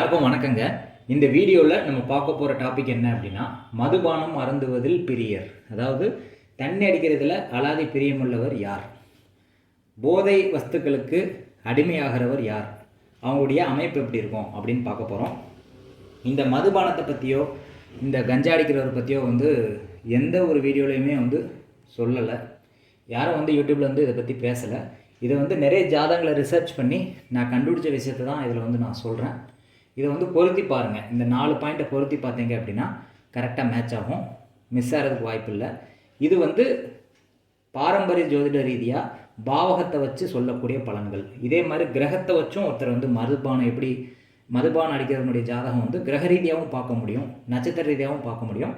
எல்லாருக்கும் வணக்கங்க. இந்த வீடியோவில் நம்ம பார்க்க போகிற டாபிக் என்ன அப்படின்னா, மதுபானம் அருந்துவதில் பிரியர். அதாவது தண்ணி அடிக்கிறதுல அலாதி பிரியமுள்ளவர் யார்? போதை வஸ்துக்களுக்கு அடிமையாகிறவர் யார்? அவங்களுடைய அமைப்பு எப்படி இருக்கும் அப்படின்னு பார்க்க போகிறோம். இந்த மதுபானத்தை பற்றியோ இந்த கஞ்சா அடிக்கிறவரை பற்றியோ எந்த ஒரு வீடியோலையுமே சொல்லலை. யாரும் யூடியூப்பில் இதை பற்றி பேசலை. இதை நிறைய ஜாதகங்களை ரிசர்ச் பண்ணி நான் கண்டுபிடிச்ச விஷயத்தை தான் இதில் நான் சொல்கிறேன். இதை பொருத்தி பாருங்கள். இந்த 4 பாயிண்ட்டை பொருத்தி பார்த்தீங்க அப்படின்னா கரெக்டாக மேட்ச் ஆகும், மிஸ் ஆகிறதுக்கு வாய்ப்பு இல்லை. இது பாரம்பரிய ஜோதிட ரீதியாக பாவகத்தை வச்சு சொல்லக்கூடிய பலன்கள். இதே மாதிரி கிரகத்தை வச்சும் ஒருத்தர் மதுபானம் அடிக்கிறவனுடைய ஜாதகம் கிரக ரீதியாகவும் பார்க்க முடியும், நட்சத்திர ரீதியாகவும் பார்க்க முடியும்.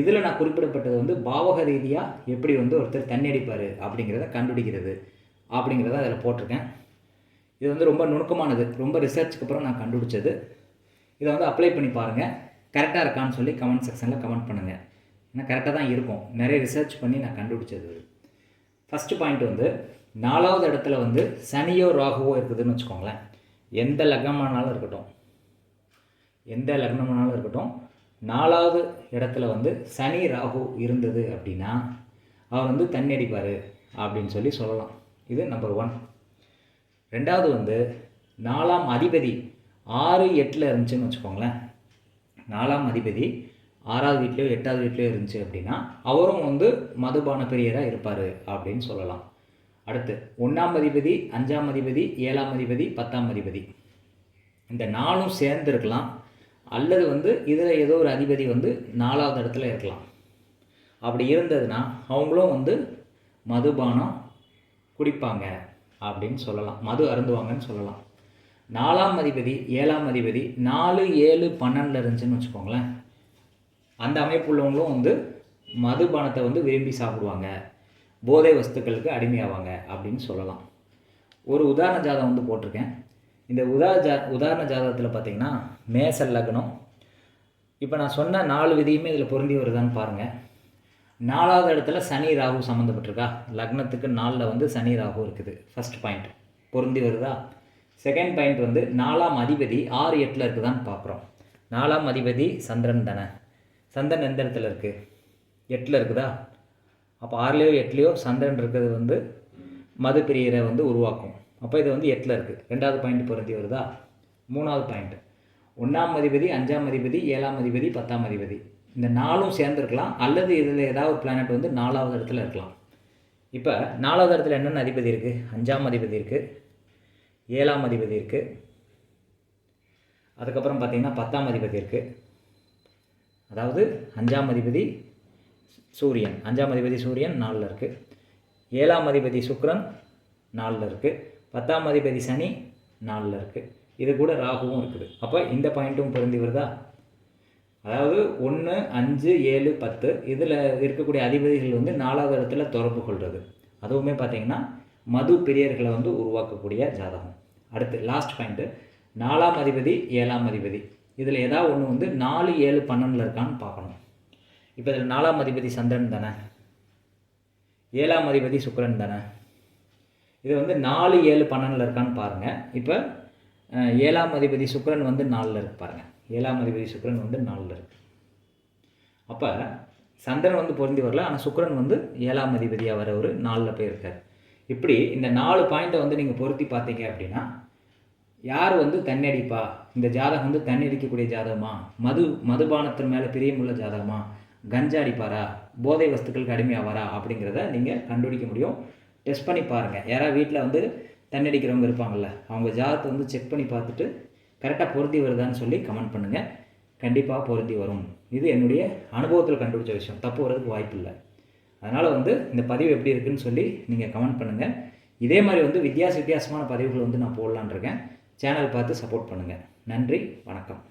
இதில் நான் குறிப்பிடப்பட்டது பாவக ரீதியாக எப்படி ஒருத்தர் தண்ணி அடிப்பார் அப்படிங்கிறத கண்டுபிடிக்கிறது அப்படிங்கிறத அதில் போட்டிருக்கேன். இது ரொம்ப நுணுக்கமானது, ரொம்ப ரிசர்ச்சுக்கு அப்புறம் நான் கண்டுபிடிச்சது. இதை அப்ளை பண்ணி பாருங்கள். கரெக்டாக இருக்கான்னு சொல்லி கமெண்ட் செக்ஷனில் கமெண்ட் பண்ணுங்கள். ஏன்னா கரெக்டாக தான் இருக்கும், நிறைய ரிசர்ச் பண்ணி நான் கண்டுபிடிச்சது. ஃபஸ்ட்டு பாயிண்ட் 4வது இடத்துல சனியோ ராகுவோ இருக்குதுன்னு வச்சுக்கோங்களேன். எந்த லக்னமானாலும் இருக்கட்டும் 4வது இடத்துல சனி ராகு இருந்தது அப்படின்னா அவர் தண்ணி அடிப்பார் அப்படின்னு சொல்லலாம். இது நம்பர் 1. 2வது 4ஆம் அதிபதி 6, 8 இருந்துச்சுன்னு வச்சுக்கோங்களேன். 4ஆம் அதிபதி 6வது வீட்லையோ 8வது வீட்லையோ இருந்துச்சு அப்படின்னா அவரும் மதுபான பிரியராக இருப்பார் அப்படின்னு சொல்லலாம். அடுத்து 1ஆம் அதிபதி, 5ஆம் அதிபதி, 7ஆம் அதிபதி, 10ஆம் அதிபதி, இந்த 4ம் சேர்ந்து இருக்கலாம். அல்லது இதில் ஏதோ ஒரு அதிபதி 4வது இடத்துல இருக்கலாம். அப்படி இருந்ததுன்னா அவங்களும் மதுபானம் குடிப்பாங்க அப்படின்னு சொல்லலாம், மது அருந்துவாங்கன்னு சொல்லலாம். 4ஆம் அதிபதி, 7ஆம் அதிபதி 4, 7, 12 இருந்துச்சுன்னு வச்சுக்கோங்களேன். அந்த அமைப்பு உள்ளவங்களும் மதுபானத்தை விரும்பி சாப்பிடுவாங்க, போதை வஸ்துக்களுக்கு அடிமையாவாங்க அப்படின்னு சொல்லலாம். ஒரு உதாரண ஜாதகம் போட்டிருக்கேன். இந்த உதாரண ஜாதகத்தில் பார்த்திங்கன்னா மேச லக்னம். இப்போ நான் சொன்ன 4 விதியுமே இதில் பொருந்தி வருதான்னு பாருங்கள். 4வது இடத்துல சனி ராகு சம்மந்தப்பட்டிருக்கா? லக்னத்துக்கு 4ல் சனி ராகு இருக்குது. ஃபஸ்ட் பாயிண்ட் பொருந்தி வருதா? செகண்ட் பாயிண்ட் 4ஆம் அதிபதி 6, 8 இருக்குதான்னு பார்க்குறோம். 4ஆம் அதிபதி சந்திரன் தானே. சந்திரன் எந்த இடத்துல இருக்குது? 8 இருக்குதா? அப்போ 6லையோ 8லையோ சந்திரன் இருக்கிறது மது பிரியரை உருவாக்கும். அப்போ இது 8 இருக்குது. 2வது பாயிண்ட் பொருந்தி வருதா? 3வது பாயிண்ட் 1ஆம் அதிபதி, 5ஆம் அதிபதி, 7ஆம் அதிபதி, 10ஆம் அதிபதி, இந்த 4ம் சேர்ந்துருக்கலாம். அல்லது இதில் ஏதாவது ஒரு பிளானட் 4வது இடத்துல இருக்கலாம். இப்போ 4வது இடத்துல என்னென்ன அதிபதி இருக்குது? 5ஆம் அதிபதி இருக்குது, 7ஆம் அதிபதி இருக்குது, அதுக்கப்புறம் பார்த்திங்கன்னா 10ஆம் அதிபதி இருக்குது. அதாவது 5ஆம் அதிபதி சூரியன், 5ஆம் அதிபதி சூரியன் 4ல் இருக்குது. 7ஆம் அதிபதி சுக்கிரன் 4ல் இருக்குது. 10ஆம் அதிபதி சனி 4ல் இருக்குது. இது கூட ராகுவும் இருக்குது. அப்போ இந்த பாயிண்ட்டும் பொருந்தி வருதா? அதாவது 1, 5, 7, 10 இதில் இருக்கக்கூடிய அதிபதிகள் 4வது இடத்துல தொடர்பு கொள்வது. அதுவுமே பார்த்திங்கன்னா மது பிரியர்களை உருவாக்கக்கூடிய ஜாதகம். அடுத்து லாஸ்ட் பாயிண்ட்டு 4ஆம் அதிபதி, 7ஆம் அதிபதி, இதில் ஏதாவது ஒன்று 4, 7, 12 இருக்கான்னு பார்க்கணும். இப்போ இதில் 4ஆம் அதிபதி சந்திரன் தானே, 7ஆம் அதிபதி சுக்கிரன் தானே. இது 4, 7, 12 இருக்கான்னு பாருங்கள். இப்போ 7ஆம் அதிபதி சுக்கிரன் 4ல் இருக்கு பாருங்கள். 7ஆம் அதிபதி சுக்கிரன் 4ல் இருக்குது. அப்போ சந்திரன் பொருந்தி வரல, ஆனால் சுக்கிரன் 7ஆம் அதிபதியாக வர ஒரு 4ல் போய் இருக்கார். இப்படி இந்த 4 பாயிண்ட்டை நீங்கள் பொருத்தி பார்த்தீங்க அப்படின்னா யார் தண்ணி அடிப்பா, இந்த ஜாதகம் தண்ணி அடிக்கக்கூடிய ஜாதகமா, மதுபானத்தின் மேலே பிரியமுள்ள ஜாதகமா, கஞ்சா அடிப்பாரா, போதை வஸ்துக்களுக்கு அடிமையாவாரா அப்படிங்கிறத நீங்கள் கண்டுபிடிக்க முடியும். டெஸ்ட் பண்ணி பாருங்கள். யாராவது வீட்டில் தண்ணி அடிக்கிறவங்க இருப்பாங்கள்ல, அவங்க ஜாதகத்தை செக் பண்ணி பார்த்துட்டு கரெக்டாக பொருந்தி வருதான்னு சொல்லி கமெண்ட் பண்ணுங்கள். கண்டிப்பாக பொருந்தி வரும். இது என்னுடைய அனுபவத்தில் கண்டுபிடிச்ச விஷயம், தப்பு வர்றதுக்கு வாய்ப்பு இல்லை. அதனால் இந்த பதிவு எப்படி இருக்குதுன்னு சொல்லி நீங்கள் கமெண்ட் பண்ணுங்கள். இதே மாதிரி வித்தியாசமான பதிவுகள் நான் போடலான்னு இருக்கேன். சேனல் பார்த்து சப்போர்ட் பண்ணுங்கள். நன்றி, வணக்கம்.